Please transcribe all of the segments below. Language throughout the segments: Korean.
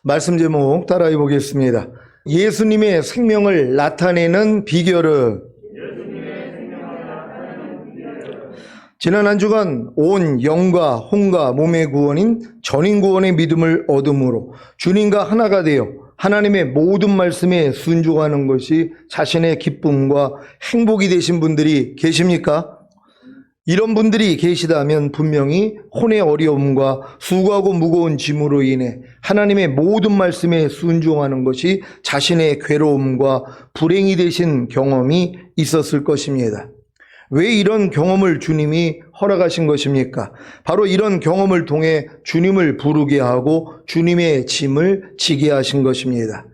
말씀 제목 따라해 보겠습니다. 예수님의 생명을 나타내는 비결은 지난 한 주간 온 영과 혼과 몸의 구원인 전인 구원의 믿음을 얻음으로 주님과 하나가 되어 하나님의 모든 말씀에 순종하는 것이 자신의 기쁨과 행복이 되신 분들이 계십니까? 이런 분들이 계시다면 분명히 혼의 어려움과 수고하고 무거운 짐으로 인해 하나님의 모든 말씀에 순종하는 것이 자신의 괴로움과 불행이 되신 경험이 있었을 것입니다. 왜 이런 경험을 주님이 허락하신 것입니까? 바로 이런 경험을 통해 주님을 부르게 하고 주님의 짐을 지게 하신 것입니다.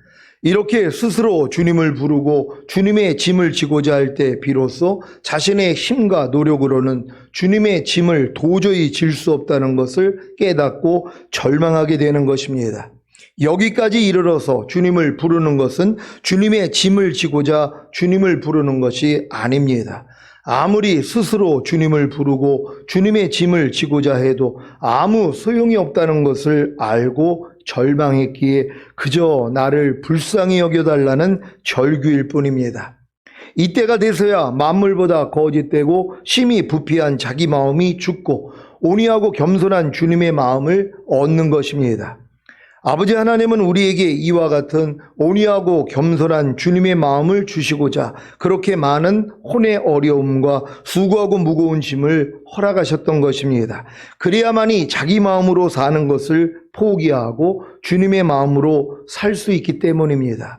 이렇게 스스로 주님을 부르고 주님의 짐을 지고자 할 때 비로소 자신의 힘과 노력으로는 주님의 짐을 도저히 질 수 없다는 것을 깨닫고 절망하게 되는 것입니다. 여기까지 이르러서 주님을 부르는 것은 주님의 짐을 지고자 주님을 부르는 것이 아닙니다. 아무리 스스로 주님을 부르고 주님의 짐을 지고자 해도 아무 소용이 없다는 것을 알고 절망했기에 그저 나를 불쌍히 여겨달라는 절규일 뿐입니다. 이때가 돼서야 만물보다 거짓되고 심히 부패한 자기 마음이 죽고 온유하고 겸손한 주님의 마음을 얻는 것입니다. 아버지 하나님은 우리에게 이와 같은 온유하고 겸손한 주님의 마음을 주시고자 그렇게 많은 혼의 어려움과 수고하고 무거운 짐을 허락하셨던 것입니다. 그래야만이 자기 마음으로 사는 것을 포기하고 주님의 마음으로 살 수 있기 때문입니다.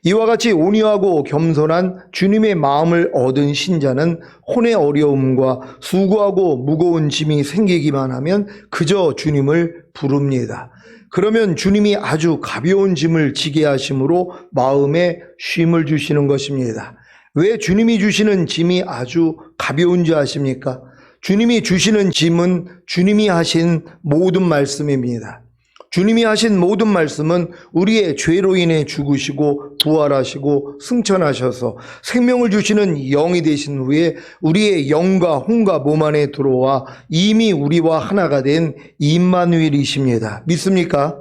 이와 같이 온유하고 겸손한 주님의 마음을 얻은 신자는 혼의 어려움과 수고하고 무거운 짐이 생기기만 하면 그저 주님을 부릅니다. 그러면 주님이 아주 가벼운 짐을 지게 하심으로 마음에 쉼을 주시는 것입니다. 왜 주님이 주시는 짐이 아주 가벼운지 아십니까? 주님이 주시는 짐은 주님이 하신 모든 말씀입니다. 주님이 하신 모든 말씀은 우리의 죄로 인해 죽으시고 부활하시고 승천하셔서 생명을 주시는 영이 되신 후에 우리의 영과 혼과 몸 안에 들어와 이미 우리와 하나가 된 임마누엘이십니다. 믿습니까?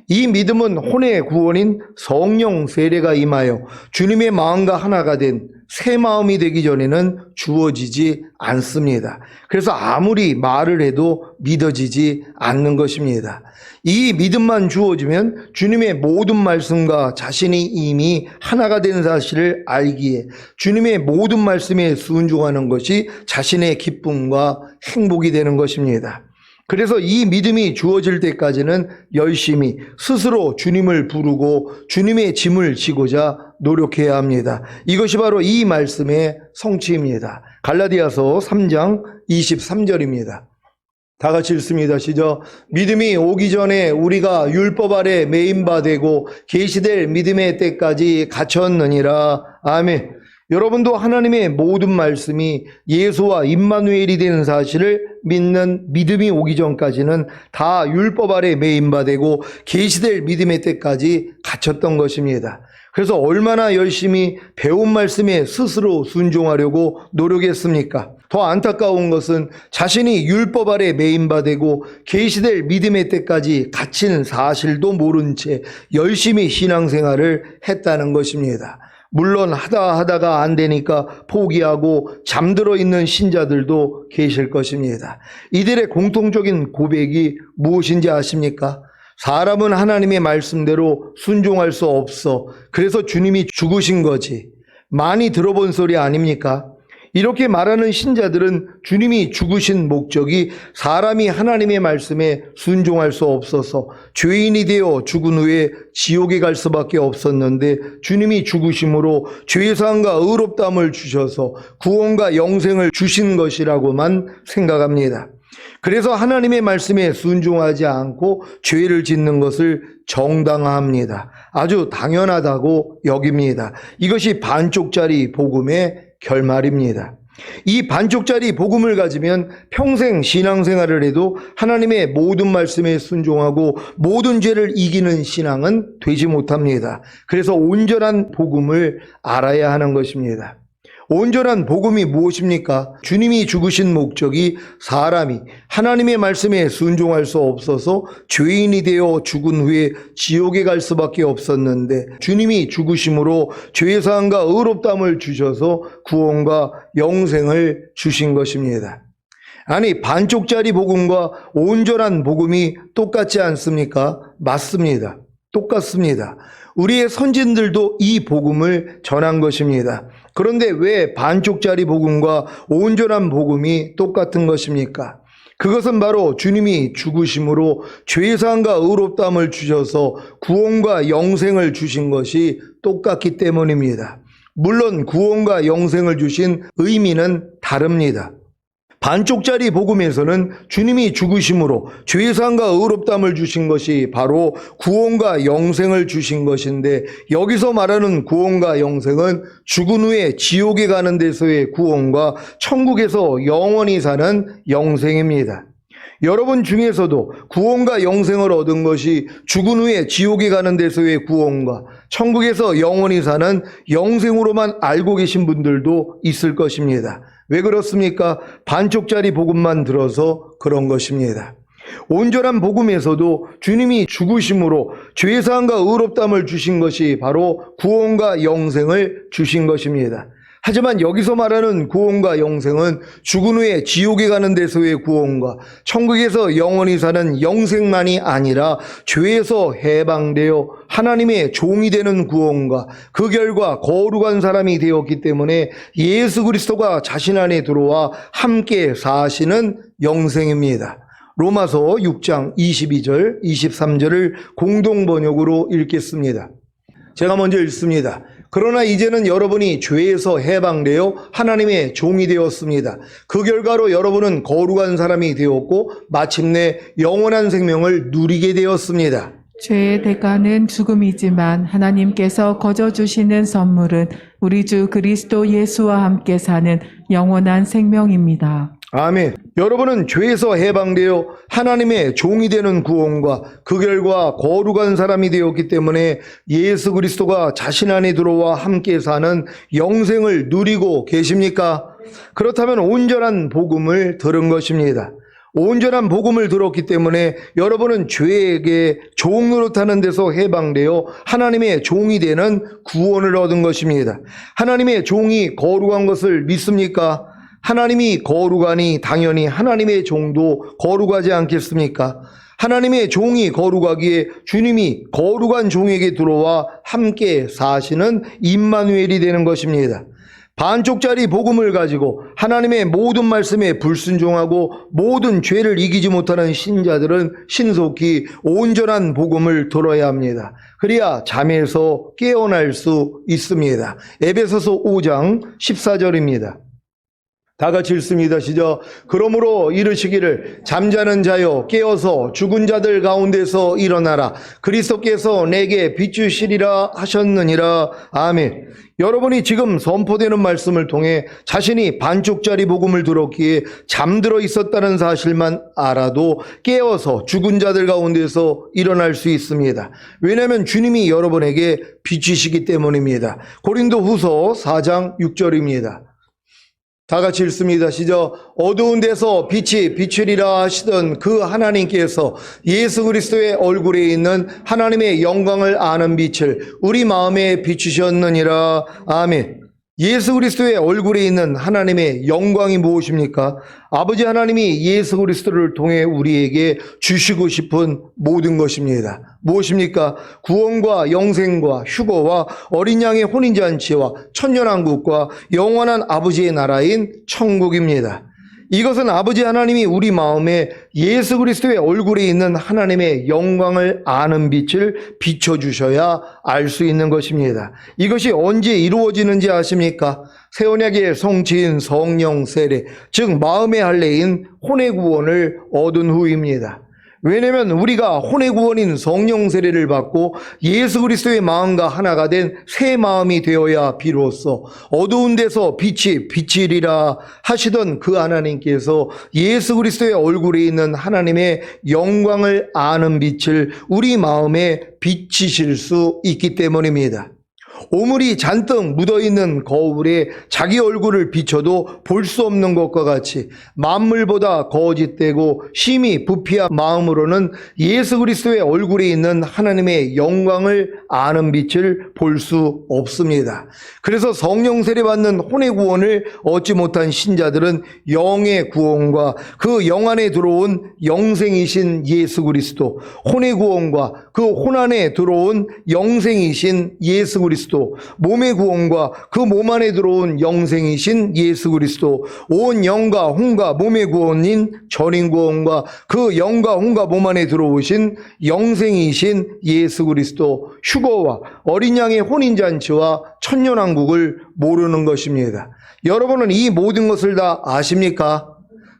이 믿음은 혼의 구원인 성령 세례가 임하여 주님의 마음과 하나가 된 새 마음이 되기 전에는 주어지지 않습니다. 그래서 아무리 말을 해도 믿어지지 않는 것입니다. 이 믿음만 주어지면 주님의 모든 말씀과 자신이 이미 하나가 된 사실을 알기에 주님의 모든 말씀에 순종하는 것이 자신의 기쁨과 행복이 되는 것입니다. 그래서 이 믿음이 주어질 때까지는 열심히 스스로 주님을 부르고 주님의 짐을 지고자 노력해야 합니다. 이것이 바로 이 말씀의 성취입니다. 갈라디아서 3장 23절입니다. 다 같이 읽습니다. 시작. 믿음이 오기 전에 우리가 율법 아래 매인 바 되고 계시될 믿음의 때까지 갇혔느니라. 아멘. 여러분도 하나님의 모든 말씀이 예수와 임마누엘이 되는 사실을 믿는 믿음이 오기 전까지는 다 율법 아래 매인 바 되고 계시될 믿음의 때까지 갇혔던 것입니다. 그래서 얼마나 열심히 배운 말씀에 스스로 순종하려고 노력했습니까? 더 안타까운 것은 자신이 율법 아래 매인 바 되고 계시될 믿음의 때까지 갇힌 사실도 모른 채 열심히 신앙생활을 했다는 것입니다. 물론 하다가 안 되니까 포기하고 잠들어 있는 신자들도 계실 것입니다. 이들의 공통적인 고백이 무엇인지 아십니까? 사람은 하나님의 말씀대로 순종할 수 없어. 그래서 주님이 죽으신 거지. 많이 들어본 소리 아닙니까? 이렇게 말하는 신자들은 주님이 죽으신 목적이 사람이 하나님의 말씀에 순종할 수 없어서 죄인이 되어 죽은 후에 지옥에 갈 수밖에 없었는데 주님이 죽으심으로 죄사함과 의롭다함을 주셔서 구원과 영생을 주신 것이라고만 생각합니다. 그래서 하나님의 말씀에 순종하지 않고 죄를 짓는 것을 정당화합니다. 아주 당연하다고 여깁니다. 이것이 반쪽짜리 복음의 결말입니다. 이 반쪽짜리 복음을 가지면 평생 신앙생활을 해도 하나님의 모든 말씀에 순종하고 모든 죄를 이기는 신앙은 되지 못합니다. 그래서 온전한 복음을 알아야 하는 것입니다. 온전한 복음이 무엇입니까? 주님이 죽으신 목적이 사람이 하나님의 말씀에 순종할 수 없어서 죄인이 되어 죽은 후에 지옥에 갈 수밖에 없었는데, 주님이 죽으심으로 죄사함과 의롭다함을 주셔서 구원과 영생을 주신 것입니다. 아니, 반쪽짜리 복음과 온전한 복음이 똑같지 않습니까? 맞습니다. 똑같습니다. 우리의 선진들도 이 복음을 전한 것입니다. 그런데 왜 반쪽짜리 복음과 온전한 복음이 똑같은 것입니까? 그것은 바로 주님이 죽으심으로 죄사함과 의롭다함을 주셔서 구원과 영생을 주신 것이 똑같기 때문입니다. 물론 구원과 영생을 주신 의미는 다릅니다. 반쪽짜리 복음에서는 주님이 죽으심으로 죄사함과 의롭다함을 주신 것이 바로 구원과 영생을 주신 것인데, 여기서 말하는 구원과 영생은 죽은 후에 지옥에 가는 데서의 구원과 천국에서 영원히 사는 영생입니다. 여러분 중에서도 구원과 영생을 얻은 것이 죽은 후에 지옥에 가는 데서의 구원과 천국에서 영원히 사는 영생으로만 알고 계신 분들도 있을 것입니다. 왜 그렇습니까? 반쪽짜리 복음만 들어서 그런 것입니다. 온전한 복음에서도 주님이 죽으심으로 죄사함과 의롭다함을 주신 것이 바로 구원과 영생을 주신 것입니다. 하지만 여기서 말하는 구원과 영생은 죽은 후에 지옥에 가는 데서의 구원과 천국에서 영원히 사는 영생만이 아니라 죄에서 해방되어 하나님의 종이 되는 구원과 그 결과 거룩한 사람이 되었기 때문에 예수 그리스도가 자신 안에 들어와 함께 사시는 영생입니다. 로마서 6장 22절, 23절을 공동 번역으로 읽겠습니다. 제가 먼저 읽습니다. 그러나 이제는 여러분이 죄에서 해방되어 하나님의 종이 되었습니다. 그 결과로 여러분은 거룩한 사람이 되었고 마침내 영원한 생명을 누리게 되었습니다. 죄의 대가는 죽음이지만 하나님께서 거저 주시는 선물은 우리 주 그리스도 예수와 함께 사는 영원한 생명입니다. 아멘. 여러분은 죄에서 해방되어 하나님의 종이 되는 구원과 그 결과 거룩한 사람이 되었기 때문에 예수 그리스도가 자신 안에 들어와 함께 사는 영생을 누리고 계십니까? 그렇다면 온전한 복음을 들은 것입니다. 온전한 복음을 들었기 때문에 여러분은 죄에게 종 노릇하는 데서 해방되어 하나님의 종이 되는 구원을 얻은 것입니다. 하나님의 종이 거룩한 것을 믿습니까? 하나님이 거룩하니 당연히 하나님의 종도 거룩하지 않겠습니까? 하나님의 종이 거룩하기에 주님이 거룩한 종에게 들어와 함께 사시는 임마누엘이 되는 것입니다. 반쪽짜리 복음을 가지고 하나님의 모든 말씀에 불순종하고 모든 죄를 이기지 못하는 신자들은 신속히 온전한 복음을 들어야 합니다. 그래야 잠에서 깨어날 수 있습니다. 에베소서 5장 14절입니다. 다 같이 읽습니다. 시작. 그러므로 이르시기를 잠자는 자여 깨어서 죽은 자들 가운데서 일어나라. 그리스도께서 내게 비추시리라 하셨느니라. 아멘. 여러분이 지금 선포되는 말씀을 통해 자신이 반쪽짜리 복음을 들었기에 잠들어 있었다는 사실만 알아도 깨어서 죽은 자들 가운데서 일어날 수 있습니다. 왜냐하면 주님이 여러분에게 비추시기 때문입니다. 고린도후서 4장 6절입니다. 다 같이 읽습니다. 시작. 어두운 데서 빛이 비추리라 하시던 그 하나님께서 예수 그리스도의 얼굴에 있는 하나님의 영광을 아는 빛을 우리 마음에 비추셨느니라. 아멘. 예수 그리스도의 얼굴에 있는 하나님의 영광이 무엇입니까? 아버지 하나님이 예수 그리스도를 통해 우리에게 주시고 싶은 모든 것입니다. 무엇입니까? 구원과 영생과 휴거와 어린 양의 혼인잔치와 천년왕국과 영원한 아버지의 나라인 천국입니다. 이것은 아버지 하나님이 우리 마음에 예수 그리스도의 얼굴에 있는 하나님의 영광을 아는 빛을 비춰주셔야 알 수 있는 것입니다. 이것이 언제 이루어지는지 아십니까? 새 언약의 성취인 성령 세례, 즉 마음의 할례인 혼의 구원을 얻은 후입니다. 왜냐하면 우리가 혼의 구원인 성령 세례를 받고 예수 그리스도의 마음과 하나가 된 새 마음이 되어야 비로소 어두운 데서 빛이 비치리라 하시던 그 하나님께서 예수 그리스도의 얼굴에 있는 하나님의 영광을 아는 빛을 우리 마음에 비치실 수 있기 때문입니다. 오물이 잔뜩 묻어있는 거울에 자기 얼굴을 비춰도 볼 수 없는 것과 같이 만물보다 거짓되고 심히 부피한 마음으로는 예수 그리스도의 얼굴에 있는 하나님의 영광을 아는 빛을 볼 수 없습니다. 그래서 성령 세례 받는 혼의 구원을 얻지 못한 신자들은 영의 구원과 그 영 안에 들어온 영생이신 예수 그리스도, 혼의 구원과 그 혼 안에 들어온 영생이신 예수 그리스도, 몸의 구원과 그 몸 안에 들어온 영생이신 예수 그리스도, 온 영과 혼과 몸의 구원인 전인 구원과 그 영과 혼과 몸 안에 들어오신 영생이신 예수 그리스도, 휴거와 어린 양의 혼인잔치와 천년왕국을 모르는 것입니다. 여러분은 이 모든 것을 다 아십니까?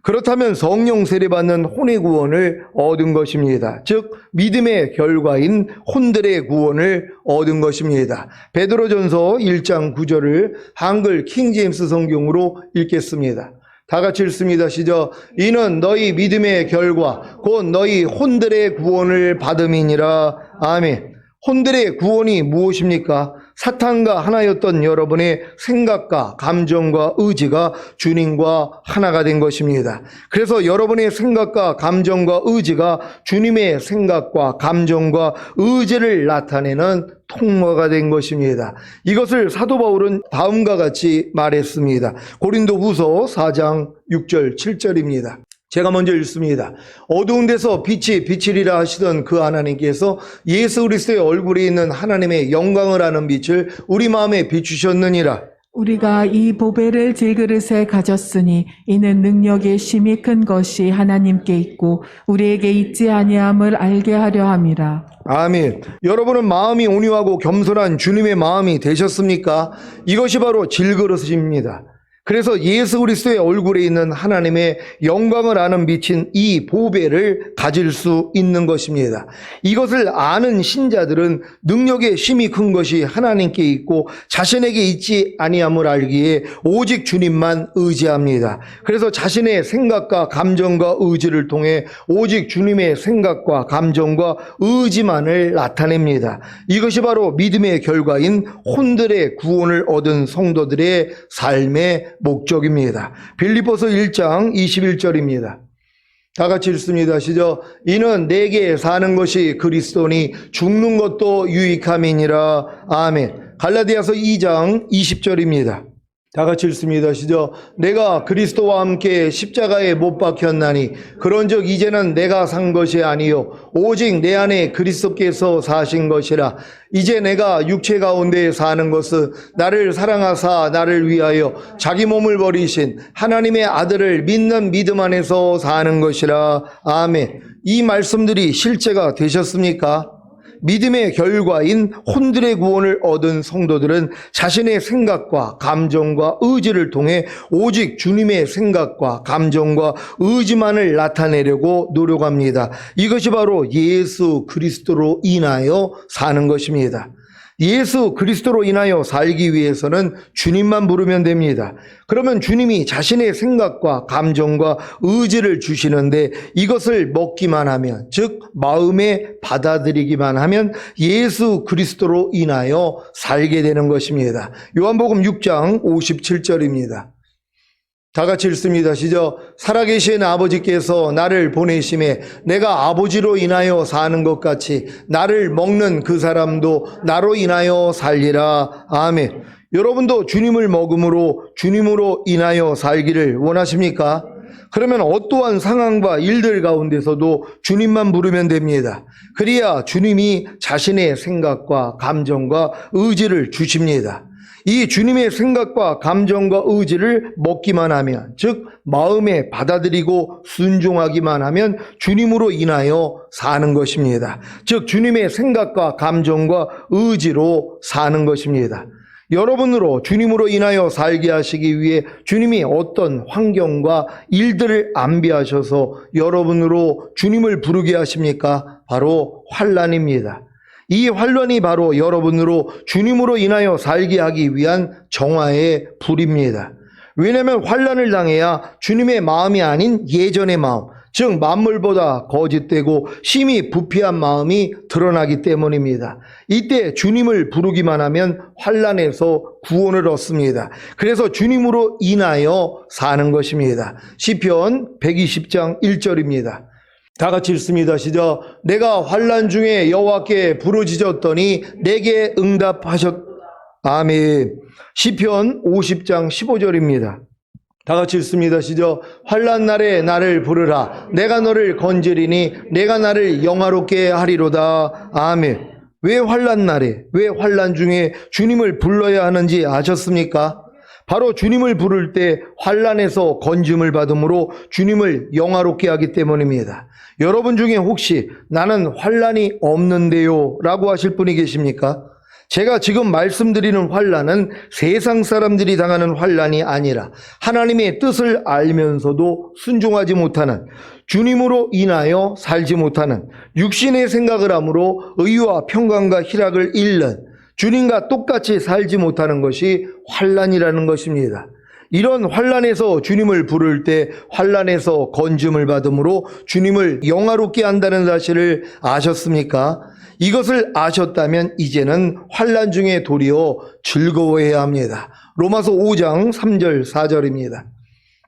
그렇다면 성령 세례받는 혼의 구원을 얻은 것입니다. 즉 믿음의 결과인 혼들의 구원을 얻은 것입니다. 베드로전서 1장 9절을 한글 킹제임스 성경으로 읽겠습니다. 다 같이 읽습니다. 시작. 이는 너희 믿음의 결과 곧 너희 혼들의 구원을 받음이니라. 아멘. 혼들의 구원이 무엇입니까? 사탄과 하나였던 여러분의 생각과 감정과 의지가 주님과 하나가 된 것입니다. 그래서 여러분의 생각과 감정과 의지가 주님의 생각과 감정과 의지를 나타내는 통로가 된 것입니다. 이것을 사도 바울은 다음과 같이 말했습니다. 고린도후서 4장 6절 7절입니다. 제가 먼저 읽습니다. 어두운 데서 빛이 비치리라 하시던 그 하나님께서 예수 그리스도의 얼굴에 있는 하나님의 영광을 아는 빛을 우리 마음에 비추셨느니라. 우리가 이 보배를 질그릇에 가졌으니 이는 능력의 심히 큰 것이 하나님께 있고 우리에게 있지 아니함을 알게 하려 함이라. 아멘. 여러분은 마음이 온유하고 겸손한 주님의 마음이 되셨습니까? 이것이 바로 질그릇입니다. 그래서 예수 그리스도의 얼굴에 있는 하나님의 영광을 아는 빛인 이 보배를 가질 수 있는 것입니다. 이것을 아는 신자들은 능력의 힘이 큰 것이 하나님께 있고 자신에게 있지 아니함을 알기에 오직 주님만 의지합니다. 그래서 자신의 생각과 감정과 의지를 통해 오직 주님의 생각과 감정과 의지만을 나타냅니다. 이것이 바로 믿음의 결과인 혼들의 구원을 얻은 성도들의 삶의 목적입니다. 빌립보서 1장 21절입니다. 다 같이 읽습니다. 시작. 이는 내게 사는 것이 그리스도니 죽는 것도 유익함이니라. 아멘. 갈라디아서 2장 20절입니다. 다 같이 읽습니다. 시작. 내가 그리스도와 함께 십자가에 못 박혔나니 그런즉 이제는 내가 산 것이 아니요 오직 내 안에 그리스도께서 사신 것이라. 이제 내가 육체 가운데 사는 것은 나를 사랑하사 나를 위하여 자기 몸을 버리신 하나님의 아들을 믿는 믿음 안에서 사는 것이라. 아멘. 이 말씀들이 실제가 되셨습니까? 믿음의 결과인 혼들의 구원을 얻은 성도들은 자신의 생각과 감정과 의지를 통해 오직 주님의 생각과 감정과 의지만을 나타내려고 노력합니다. 이것이 바로 예수 그리스도로 인하여 사는 것입니다. 예수 그리스도로 인하여 살기 위해서는 주님만 부르면 됩니다. 그러면 주님이 자신의 생각과 감정과 의지를 주시는데 이것을 먹기만 하면, 즉 마음에 받아들이기만 하면 예수 그리스도로 인하여 살게 되는 것입니다. 요한복음 6장 57절입니다. 다 같이 읽습니다. 시작. 살아계신 아버지께서 나를 보내심에 내가 아버지로 인하여 사는 것 같이 나를 먹는 그 사람도 나로 인하여 살리라. 아멘. 여러분도 주님을 먹음으로 주님으로 인하여 살기를 원하십니까? 그러면 어떠한 상황과 일들 가운데서도 주님만 부르면 됩니다. 그래야 주님이 자신의 생각과 감정과 의지를 주십니다. 이 주님의 생각과 감정과 의지를 먹기만 하면, 즉 마음에 받아들이고 순종하기만 하면 주님으로 인하여 사는 것입니다. 즉 주님의 생각과 감정과 의지로 사는 것입니다. 여러분으로 주님으로 인하여 살게 하시기 위해 주님이 어떤 환경과 일들을 안비하셔서 여러분으로 주님을 부르게 하십니까? 바로 환난입니다. 이 환난이 바로 여러분으로 주님으로 인하여 살게 하기 위한 정화의 불입니다. 왜냐하면 환난을 당해야 주님의 마음이 아닌 예전의 마음, 즉 만물보다 거짓되고 심히 부패한 마음이 드러나기 때문입니다. 이때 주님을 부르기만 하면 환난에서 구원을 얻습니다. 그래서 주님으로 인하여 사는 것입니다. 시편 120장 1절입니다. 다 같이 읽습니다. 시작. 내가 환난 중에 여호와께 부르짖었더니 내게 응답하셨. 아멘. 시편 50장 15절입니다. 다 같이 읽습니다. 시작. 환난 날에 나를 부르라. 내가 너를 건지리니 내가 나를 영화롭게 하리로다. 아멘. 왜 환난 날에, 왜 환난 중에 주님을 불러야 하는지 아셨습니까? 바로 주님을 부를 때 환난에서 건짐을 받음으로 주님을 영화롭게 하기 때문입니다. 여러분 중에 혹시 나는 환난이 없는데요 라고 하실 분이 계십니까? 제가 지금 말씀드리는 환난은 세상 사람들이 당하는 환난이 아니라 하나님의 뜻을 알면서도 순종하지 못하는, 주님으로 인하여 살지 못하는, 육신의 생각을 함으로 의와 평강과 희락을 잃는, 주님과 똑같이 살지 못하는 것이 환난이라는 것입니다. 이런 환난에서 주님을 부를 때 환난에서 건짐을 받음으로 주님을 영화롭게 한다는 사실을 아셨습니까? 이것을 아셨다면 이제는 환난 중에 도리어 즐거워해야 합니다. 로마서 5장 3절 4절입니다.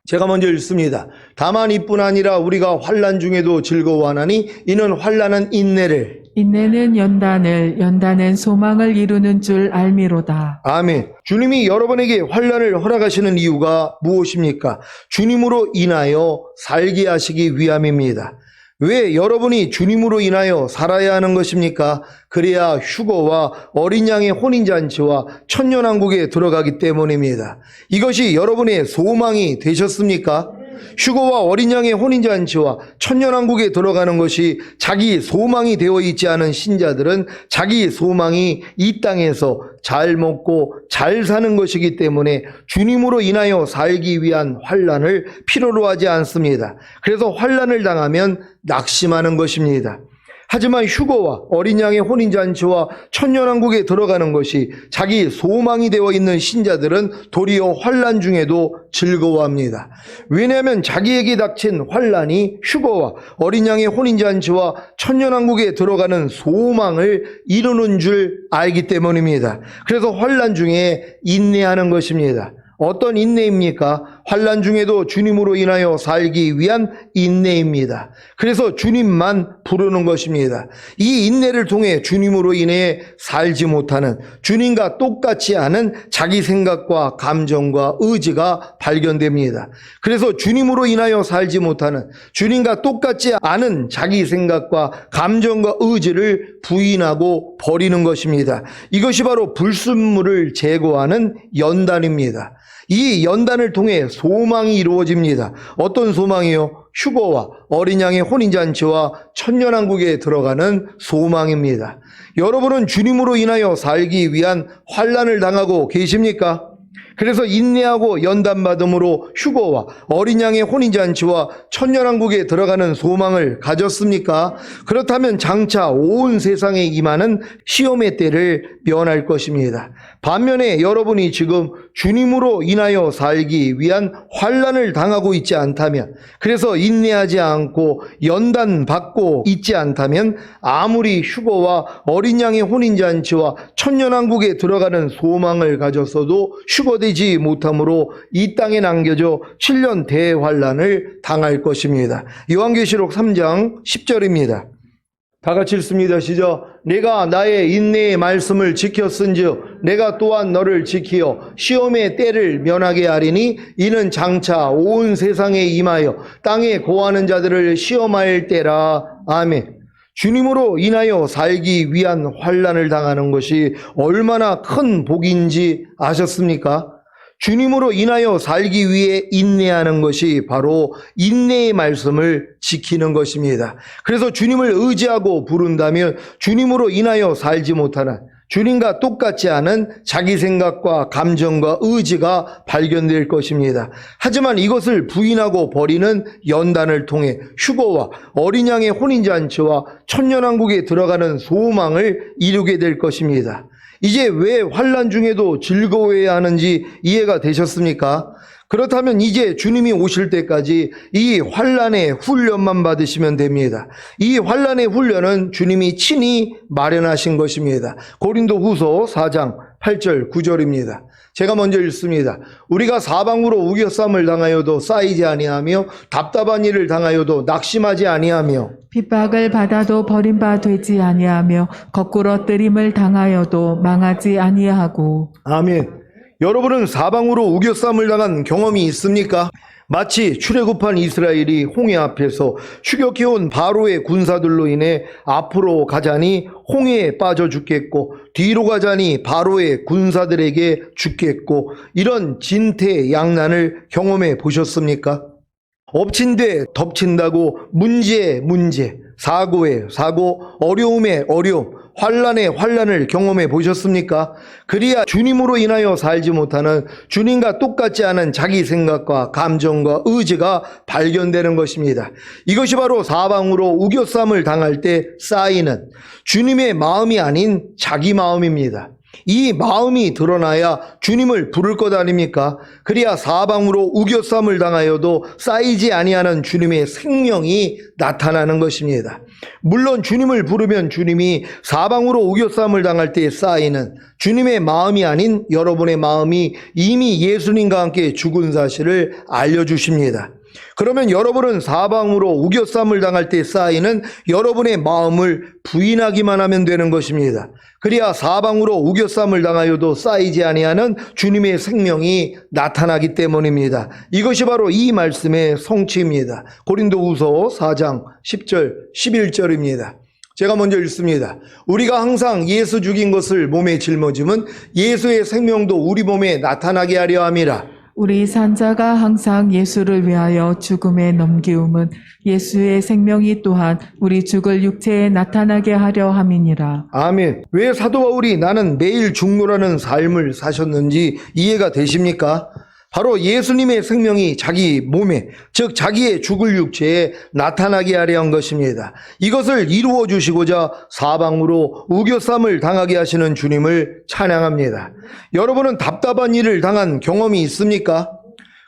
제가 먼저 읽습니다. 다만 이뿐 아니라 우리가 환난 중에도 즐거워하나니 이는 환난은 인내는 연단을, 연단은 소망을 이루는 줄 알미로다. 아멘. 주님이 여러분에게 환난을 허락하시는 이유가 무엇입니까? 주님으로 인하여 살게 하시기 위함입니다. 왜 여러분이 주님으로 인하여 살아야 하는 것입니까? 그래야 휴거와 어린 양의 혼인잔치와 천년왕국에 들어가기 때문입니다. 이것이 여러분의 소망이 되셨습니까? 휴거와 어린 양의 혼인잔치와 천년왕국에 들어가는 것이 자기 소망이 되어 있지 않은 신자들은 자기 소망이 이 땅에서 잘 먹고 잘 사는 것이기 때문에 주님으로 인하여 살기 위한 환난을 필요로 하지 않습니다. 그래서 환난을 당하면 낙심하는 것입니다. 하지만 휴거와 어린 양의 혼인잔치와 천년왕국에 들어가는 것이 자기 소망이 되어 있는 신자들은 도리어 환난 중에도 즐거워합니다. 왜냐하면 자기에게 닥친 환난이 휴거와 어린 양의 혼인잔치와 천년왕국에 들어가는 소망을 이루는 줄 알기 때문입니다. 그래서 환난 중에 인내하는 것입니다. 어떤 인내입니까? 환난 중에도 주님으로 인하여 살기 위한 인내입니다. 그래서 주님만 부르는 것입니다. 이 인내를 통해 주님으로 인해 살지 못하는, 주님과 똑같지 않은 자기 생각과 감정과 의지가 발견됩니다. 그래서 주님으로 인하여 살지 못하는, 주님과 똑같지 않은 자기 생각과 감정과 의지를 부인하고 버리는 것입니다. 이것이 바로 불순물을 제거하는 연단입니다. 이 연단을 통해 소망이 이루어집니다. 어떤 소망이요? 휴거와 어린 양의 혼인잔치와 천년왕국에 들어가는 소망입니다. 여러분은 주님으로 인하여 살기 위한 환난을 당하고 계십니까? 그래서 인내하고 연단받음으로 휴거와 어린 양의 혼인잔치와 천년왕국에 들어가는 소망을 가졌습니까? 그렇다면 장차 온 세상에 임하는 시험의 때를 면할 것입니다. 반면에 여러분이 지금 주님으로 인하여 살기 위한 환난을 당하고 있지 않다면, 그래서 인내하지 않고 연단받고 있지 않다면 아무리 휴거와 어린 양의 혼인잔치와 천년왕국에 들어가는 소망을 가졌어도 휴거되지 못함으로 이 땅에 남겨져 7년 대환난을 당할 것입니다. 요한계시록 3장 10절입니다. 다 같이 읽습니다. 시작. 내가 나의 인내의 말씀을 지켰은즉 내가 또한 너를 지키어 시험의 때를 면하게 하리니 이는 장차 온 세상에 임하여 땅에 거하는 자들을 시험할 때라. 아멘. 주님으로 인하여 살기 위한 환난을 당하는 것이 얼마나 큰 복인지 아셨습니까? 주님으로 인하여 살기 위해 인내하는 것이 바로 인내의 말씀을 지키는 것입니다. 그래서 주님을 의지하고 부른다면 주님으로 인하여 살지 못하는, 주님과 똑같지 않은 자기 생각과 감정과 의지가 발견될 것입니다. 하지만 이것을 부인하고 버리는 연단을 통해 휴거와 어린 양의 혼인잔치와 천년왕국에 들어가는 소망을 이루게 될 것입니다. 이제 왜 환난 중에도 즐거워해야 하는지 이해가 되셨습니까? 그렇다면 이제 주님이 오실 때까지 이 환난의 훈련만 받으시면 됩니다. 이 환난의 훈련은 주님이 친히 마련하신 것입니다. 고린도후서 4장 8절 9절입니다. 제가 먼저 읽습니다. 우리가 사방으로 우겨쌈을 당하여도 쌓이지 아니하며 답답한 일을 당하여도 낙심하지 아니하며 핍박을 받아도 버림받지 아니하며 거꾸로 뜨림을 당하여도 망하지 아니하고. 아멘. 여러분은 사방으로 우겨쌈을 당한 경험이 있습니까? 마치 출애굽한 이스라엘이 홍해 앞에서 추격해온 바로의 군사들로 인해 앞으로 가자니 홍해에 빠져 죽겠고 뒤로 가자니 바로의 군사들에게 죽겠고 이런 진퇴양난을 경험해 보셨습니까? 엎친 데 덮친다고 문제에 문제, 사고에 사고, 어려움에 어려움, 환난에 환난을 경험해 보셨습니까? 그리야 주님으로 인하여 살지 못하는 주님과 똑같지 않은 자기 생각과 감정과 의지가 발견되는 것입니다. 이것이 바로 사방으로 우겨쌈을 당할 때 쌓이는 주님의 마음이 아닌 자기 마음입니다. 이 마음이 드러나야 주님을 부를 것 아닙니까? 그래야 사방으로 우겨쌈을 당하여도 쌓이지 아니하는 주님의 생명이 나타나는 것입니다. 물론 주님을 부르면 주님이 사방으로 우겨쌈을 당할 때 쌓이는 주님의 마음이 아닌 여러분의 마음이 이미 예수님과 함께 죽은 사실을 알려주십니다. 그러면 여러분은 사방으로 우겨쌈을 당할 때 쌓이는 여러분의 마음을 부인하기만 하면 되는 것입니다. 그래야 사방으로 우겨쌈을 당하여도 쌓이지 아니하는 주님의 생명이 나타나기 때문입니다. 이것이 바로 이 말씀의 성취입니다. 고린도후서 4장 10절 11절입니다. 제가 먼저 읽습니다. 우리가 항상 예수 죽인 것을 몸에 짊어짐은 예수의 생명도 우리 몸에 나타나게 하려 함이라. 우리 산자가 항상 예수를 위하여 죽음에 넘기움은 예수의 생명이 또한 우리 죽을 육체에 나타나게 하려 함이니라. 아멘. 왜 사도 바울이 나는 매일 죽노라는 삶을 사셨는지 이해가 되십니까? 바로 예수님의 생명이 자기 몸에, 즉 자기의 죽을 육체에 나타나게 하려 한 것입니다. 이것을 이루어 주시고자 사방으로 우겨쌈을 당하게 하시는 주님을 찬양합니다. 여러분은 답답한 일을 당한 경험이 있습니까?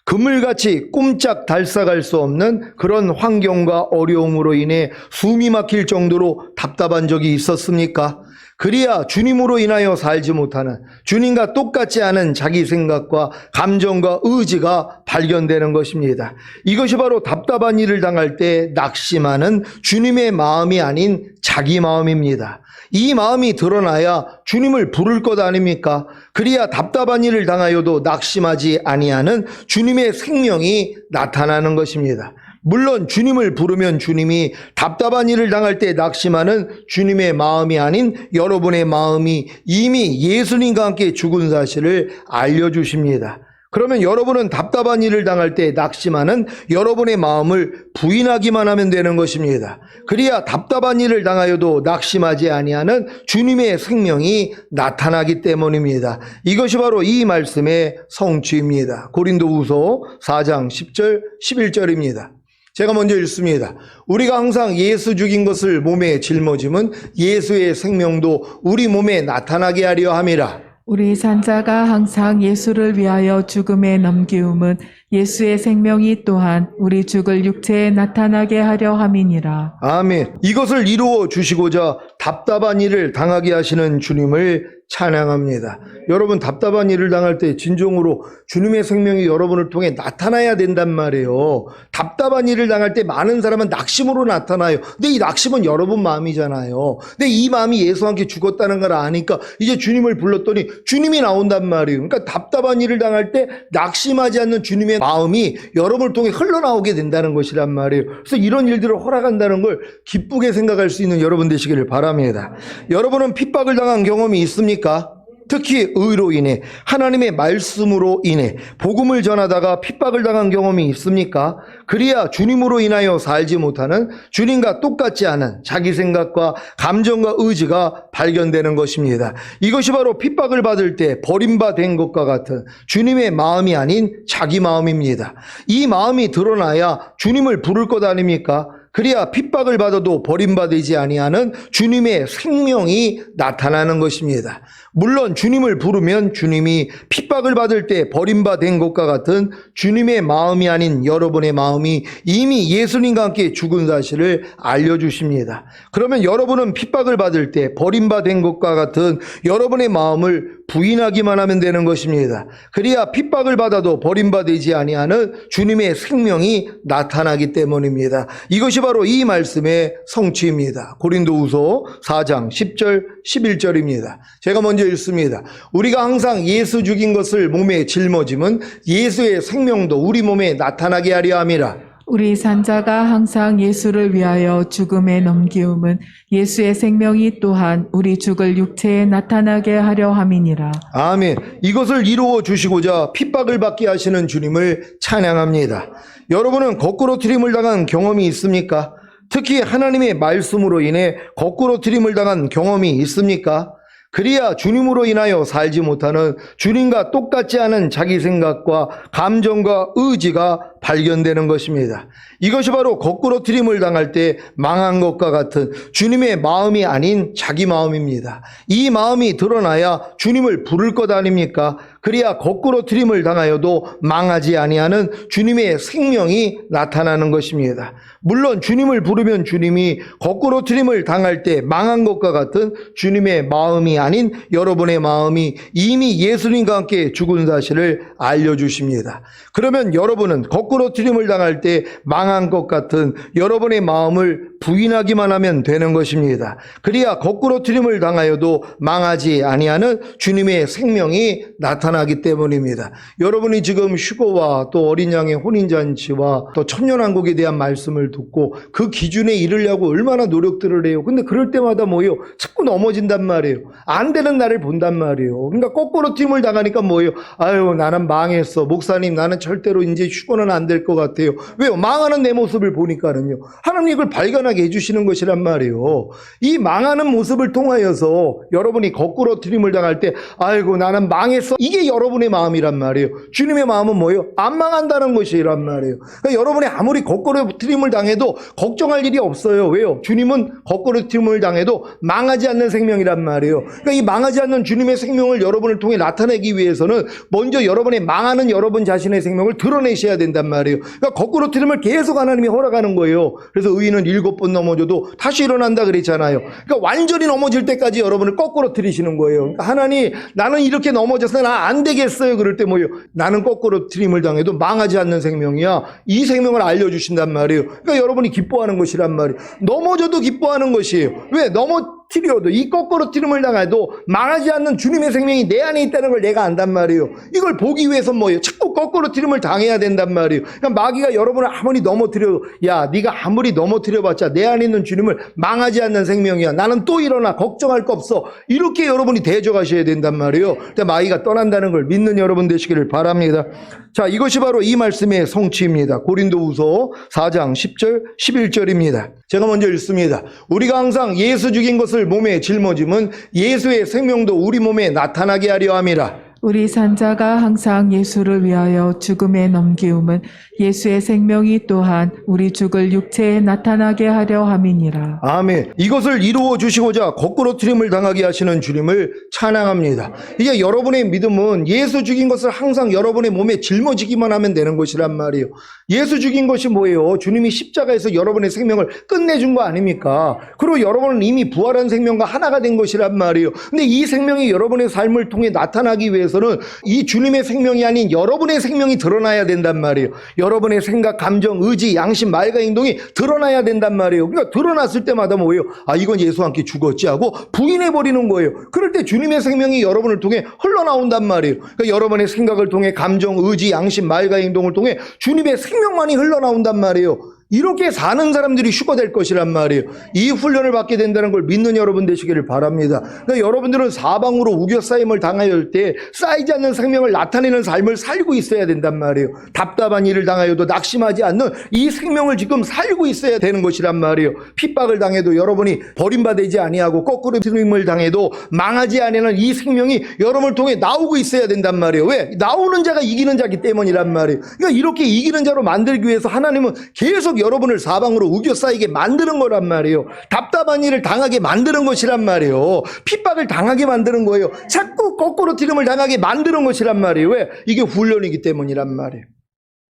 그물같이 꼼짝 달싹할 수 없는 그런 환경과 어려움으로 인해 숨이 막힐 정도로 답답한 적이 있었습니까? 그리야 주님으로 인하여 살지 못하는 주님과 똑같지 않은 자기 생각과 감정과 의지가 발견되는 것입니다. 이것이 바로 답답한 일을 당할 때 낙심하는 주님의 마음이 아닌 자기 마음입니다. 이 마음이 드러나야 주님을 부를 것 아닙니까? 그리야 답답한 일을 당하여도 낙심하지 아니하는 주님의 생명이 나타나는 것입니다. 물론 주님을 부르면 주님이 답답한 일을 당할 때 낙심하는 주님의 마음이 아닌 여러분의 마음이 이미 예수님과 함께 죽은 사실을 알려주십니다. 그러면 여러분은 답답한 일을 당할 때 낙심하는 여러분의 마음을 부인하기만 하면 되는 것입니다. 그래야 답답한 일을 당하여도 낙심하지 아니하는 주님의 생명이 나타나기 때문입니다. 이것이 바로 이 말씀의 성취입니다. 고린도후서 4장 10절 11절입니다. 제가 먼저 읽습니다. 우리가 항상 예수 죽인 것을 몸에 짊어짐은 예수의 생명도 우리 몸에 나타나게 하려 함이라. 우리 산자가 항상 예수를 위하여 죽음에 넘기움은 예수의 생명이 또한 우리 죽을 육체에 나타나게 하려 함이니라. 아멘. 이것을 이루어 주시고자 답답한 일을 당하게 하시는 주님을 찬양합니다. 여러분 답답한 일을 당할 때 진정으로 주님의 생명이 여러분을 통해 나타나야 된단 말이에요. 답답한 일을 당할 때 많은 사람은 낙심으로 나타나요. 근데 이 낙심은 여러분 마음이잖아요. 근데 이 마음이 예수와 함께 죽었다는 걸 아니까 이제 주님을 불렀더니 주님이 나온단 말이에요. 그러니까 답답한 일을 당할 때 낙심하지 않는 주님의 마음이 여러분을 통해 흘러나오게 된다는 것이란 말이에요. 그래서 이런 일들을 허락한다는 걸 기쁘게 생각할 수 있는 여러분 되시기를 바랍니다. 여러분은 핍박을 당한 경험이 있습니까? 특히 의로 인해 하나님의 말씀으로 인해 복음을 전하다가 핍박을 당한 경험이 있습니까? 그래야 주님으로 인하여 살지 못하는 주님과 똑같지 않은 자기 생각과 감정과 의지가 발견되는 것입니다. 이것이 바로 핍박을 받을 때 버림받은 것과 같은 주님의 마음이 아닌 자기 마음입니다. 이 마음이 드러나야 주님을 부를 것 아닙니까? 그래야 핍박을 받아도 버림받지 아니하는 주님의 생명이 나타나는 것입니다. 물론 주님을 부르면 주님이 핍박을 받을 때 버림받은 것과 같은 주님의 마음이 아닌 여러분의 마음이 이미 예수님과 함께 죽은 사실을 알려주십니다. 그러면 여러분은 핍박을 받을 때 버림받은 것과 같은 여러분의 마음을 부인하기만 하면 되는 것입니다. 그래야 핍박을 받아도 버림받지 아니하는 주님의 생명이 나타나기 때문입니다. 이것이 바로 이 말씀의 성취입니다. 고린도후서 4장 10절 11절입니다. 제가 먼저 읽습니다. 우리가 항상 예수 죽인 것을 몸에 짊어짐은 예수의 생명도 우리 몸에 나타나게 하려 함이라. 우리 산자가 항상 예수를 위하여 죽음에 넘기움은 예수의 생명이 또한 우리 죽을 육체에 나타나게 하려 함이니라. 아멘. 이것을 이루어 주시고자 핍박을 받게 하시는 주님을 찬양합니다. 여러분은 거꾸로 트림을 당한 경험이 있습니까? 특히 하나님의 말씀으로 인해 거꾸로 트림을 당한 경험이 있습니까? 그래야 주님으로 인하여 살지 못하는 주님과 똑같지 않은 자기 생각과 감정과 의지가 발견되는 것입니다. 이것이 바로 거꾸로 트림을 당할 때 망한 것과 같은 주님의 마음이 아닌 자기 마음입니다. 이 마음이 드러나야 주님을 부를 것 아닙니까? 그래야 거꾸로 트림을 당하여도 망하지 아니하는 주님의 생명이 나타나는 것입니다. 물론 주님을 부르면 주님이 거꾸로 트림을 당할 때 망한 것과 같은 주님의 마음이 아닌 여러분의 마음이 이미 예수님과 함께 죽은 사실을 알려주십니다. 그러면 여러분은 거꾸로 트림을 당할 때 망한 것 같은 여러분의 마음을 부인하기만 하면 되는 것입니다. 그래야 거꾸로 트림을 당하여도 망하지 아니하는 주님의 생명이 나타나기 때문입니다. 여러분이 지금 휴거와 또 어린 양의 혼인잔치와 또 천년왕국에 대한 말씀을 듣고 그 기준에 이르려고 얼마나 노력들을 해요. 근데 그럴 때마다 뭐예요? 자꾸 넘어진단 말이에요. 안 되는 나를 본단 말이에요. 그러니까 거꾸로 트림을 당하니까 뭐예요? 아유, 나는 망했어. 목사님, 나는 절대로 이제 휴거는 안 될 것 같아요. 왜요? 망하는 내 모습을 보니까는요. 하나님 이걸 발견하게 해주시는 것이란 말이에요. 이 망하는 모습을 통하여서 여러분이 거꾸로 트림을 당할 때 아이고 나는 망했어. 이게 여러분의 마음이란 말이에요. 주님의 마음은 뭐예요? 안 망한다는 것이란 말이에요. 그러니까 여러분이 아무리 거꾸로 트림을 당해도 걱정할 일이 없어요. 왜요? 주님은 거꾸로 트림을 당해도 망하지 않는 생명이란 말이에요. 그러니까 이 망하지 않는 주님의 생명을 여러분을 통해 나타내기 위해서는 먼저 여러분의 망하는 여러분 자신의 생명을 드러내셔야 된단 말이에요. 그러니까 거꾸로 트림을 계속 하나님이 허락하는 거예요. 그래서 의인은 7번 넘어져도 다시 일어난다 그랬잖아요. 그러니까 완전히 넘어질 때까지 여러분을 거꾸로 트리시는 거예요. 그러니까 하나님, 나는 이렇게 넘어져서 나 안 되겠어요. 그럴 때 뭐예요? 나는 거꾸로 트림을 당해도 망하지 않는 생명이야. 이 생명을 알려주신단 말이에요. 그러니까 여러분이 기뻐하는 것이란 말이에요. 넘어져도 기뻐하는 것이에요. 왜? 넘어뜨려도 이 거꾸로 트림을 당해도 망하지 않는 주님의 생명이 내 안에 있다는 걸 내가 안단 말이에요. 이걸 보기 위해서 뭐예요? 자꾸 거꾸로 트림을 당해야 된단 말이에요. 그러니까 마귀가 여러분을 아무리 넘어뜨려도 야, 네가 아무리 넘어뜨려봤자 내 안에 있는 주님을 망하지 않는 생명이야. 나는 또 일어나. 걱정할 거 없어. 이렇게 여러분이 대적하셔야 된단 말이에요. 근데 마귀가 떠난다는 걸 믿는 여러분 되시기를 바랍니다. 자, 이것이 바로 이 말씀의 성취입니다. 고린도후서 4장 10절 11절입니다. 제가 먼저 읽습니다. 우리가 항상 예수 죽인 것을 몸에 짊어짐은 예수의 생명도 우리 몸에 나타나게 하려 함이라. 우리 산자가 항상 예수를 위하여 죽음에 넘기움은 예수의 생명이 또한 우리 죽을 육체에 나타나게 하려 함이니라. 아멘. 이것을 이루어 주시고자 거꾸로 트림을 당하게 하시는 주님을 찬양합니다. 이제 여러분의 믿음은 예수 죽인 것을 항상 여러분의 몸에 짊어지기만 하면 되는 것이란 말이에요. 예수 죽인 것이 뭐예요? 주님이 십자가에서 여러분의 생명을 끝내준 거 아닙니까? 그리고 여러분은 이미 부활한 생명과 하나가 된 것이란 말이에요. 근데 이 생명이 여러분의 삶을 통해 나타나기 위해서는 이 주님의 생명이 아닌 여러분의 생명이 드러나야 된단 말이에요. 여러분의 생각, 감정, 의지, 양심, 말과 행동이 드러나야 된단 말이에요. 그러니까 드러났을 때마다 뭐예요? 아, 이건 예수와 함께 죽었지 하고 부인해버리는 거예요. 그럴 때 주님의 생명이 여러분을 통해 흘러나온단 말이에요. 그러니까 여러분의 생각을 통해 감정, 의지, 양심, 말과 행동을 통해 주님의 생명만이 흘러나온단 말이에요. 이렇게 사는 사람들이 휴거될 것이란 말이에요. 이 훈련을 받게 된다는 걸 믿는 여러분 되시기를 바랍니다. 그러니까 여러분들은 사방으로 우겨싸임을 당할 때 쌓이지 않는 생명을 나타내는 삶을 살고 있어야 된단 말이에요. 답답한 일을 당하여도 낙심하지 않는 이 생명을 지금 살고 있어야 되는 것이란 말이에요. 핍박을 당해도 여러분이 버림받지 아니하고 거꾸로 트림을 당해도 망하지 아니하는 이 생명이 여러분을 통해 나오고 있어야 된단 말이에요. 왜? 나오는 자가 이기는 자기 때문이란 말이에요. 그러니까 이렇게 이기는 자로 만들기 위해서 하나님은 계속 계속 여러분을 사방으로 우겨싸이게 만드는 거란 말이에요. 답답한 일을 당하게 만드는 것이란 말이에요. 핍박을 당하게 만드는 거예요. 자꾸 거꾸로 튀름을 당하게 만드는 것이란 말이에요. 왜? 이게 훈련이기 때문이란 말이에요.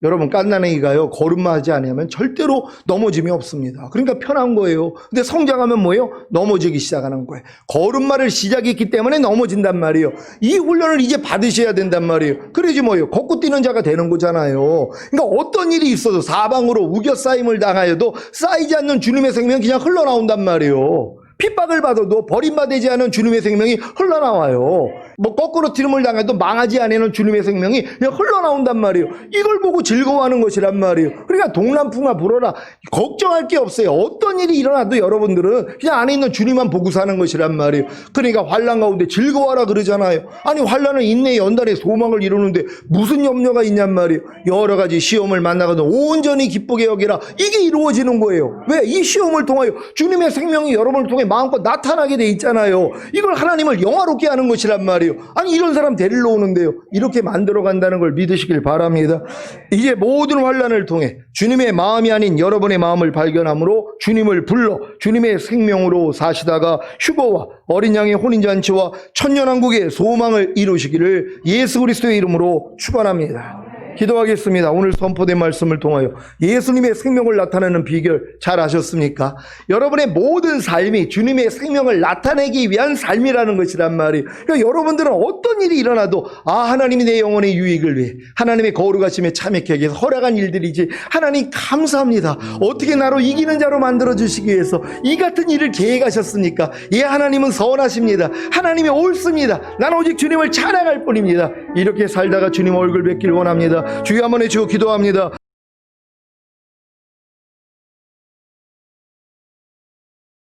여러분, 갓난아기가요, 걸음마 하지 않으면 절대로 넘어짐이 없습니다. 그러니까 편한 거예요. 근데 성장하면 뭐예요? 넘어지기 시작하는 거예요. 걸음마를 시작했기 때문에 넘어진단 말이에요. 이 훈련을 이제 받으셔야 된단 말이에요. 그러지 뭐예요? 걷고 뛰는 자가 되는 거잖아요. 그러니까 어떤 일이 있어도 사방으로 우겨싸임을 당하여도 쌓이지 않는 주님의 생명이 그냥 흘러나온단 말이에요. 핍박을 받아도 버림받지 않은 주님의 생명이 흘러나와요. 뭐 거꾸로 튀름을 당해도 망하지 않는 주님의 생명이 그냥 흘러나온단 말이에요. 이걸 보고 즐거워하는 것이란 말이에요. 그러니까 동남풍아 불어라, 걱정할 게 없어요. 어떤 일이 일어나도 여러분들은 그냥 안에 있는 주님만 보고 사는 것이란 말이에요. 그러니까 환난 가운데 즐거워하라 그러잖아요. 아니, 환난은 인내 연단의 소망을 이루는데 무슨 염려가 있냔 말이에요. 여러 가지 시험을 만나거든 온전히 기쁘게 여기라. 이게 이루어지는 거예요. 왜? 이 시험을 통하여 주님의 생명이 여러분을 통해 마음껏 나타나게 돼 있잖아요. 이걸 하나님을 영화롭게 하는 것이란 말이에요. 아니, 이런 사람 데리러 오는데요. 이렇게 만들어 간다는 걸 믿으시길 바랍니다. 이제 모든 환난을 통해 주님의 마음이 아닌 여러분의 마음을 발견함으로 주님을 불러 주님의 생명으로 사시다가 휴거와 어린 양의 혼인잔치와 천년왕국의 소망을 이루시기를 예수 그리스도의 이름으로 축원합니다. 기도하겠습니다. 오늘 선포된 말씀을 통하여 예수님의 생명을 나타내는 비결 잘 아셨습니까? 여러분의 모든 삶이 주님의 생명을 나타내기 위한 삶이라는 것이란 말이에요. 그러니까 여러분들은 어떤 일이 일어나도 하나님이 내 영혼의 유익을 위해 하나님의 거룩하심에 참여하기 위해서 허락한 일들이지, 하나님 감사합니다. 어떻게 나로 이기는 자로 만들어주시기 위해서 이 같은 일을 계획하셨습니까? 예, 하나님은 선하십니다. 하나님이 옳습니다. 나는 오직 주님을 찬양할 뿐입니다. 이렇게 살다가 주님 얼굴 뵙길 원합니다. 주여 한번 해주고 기도합니다.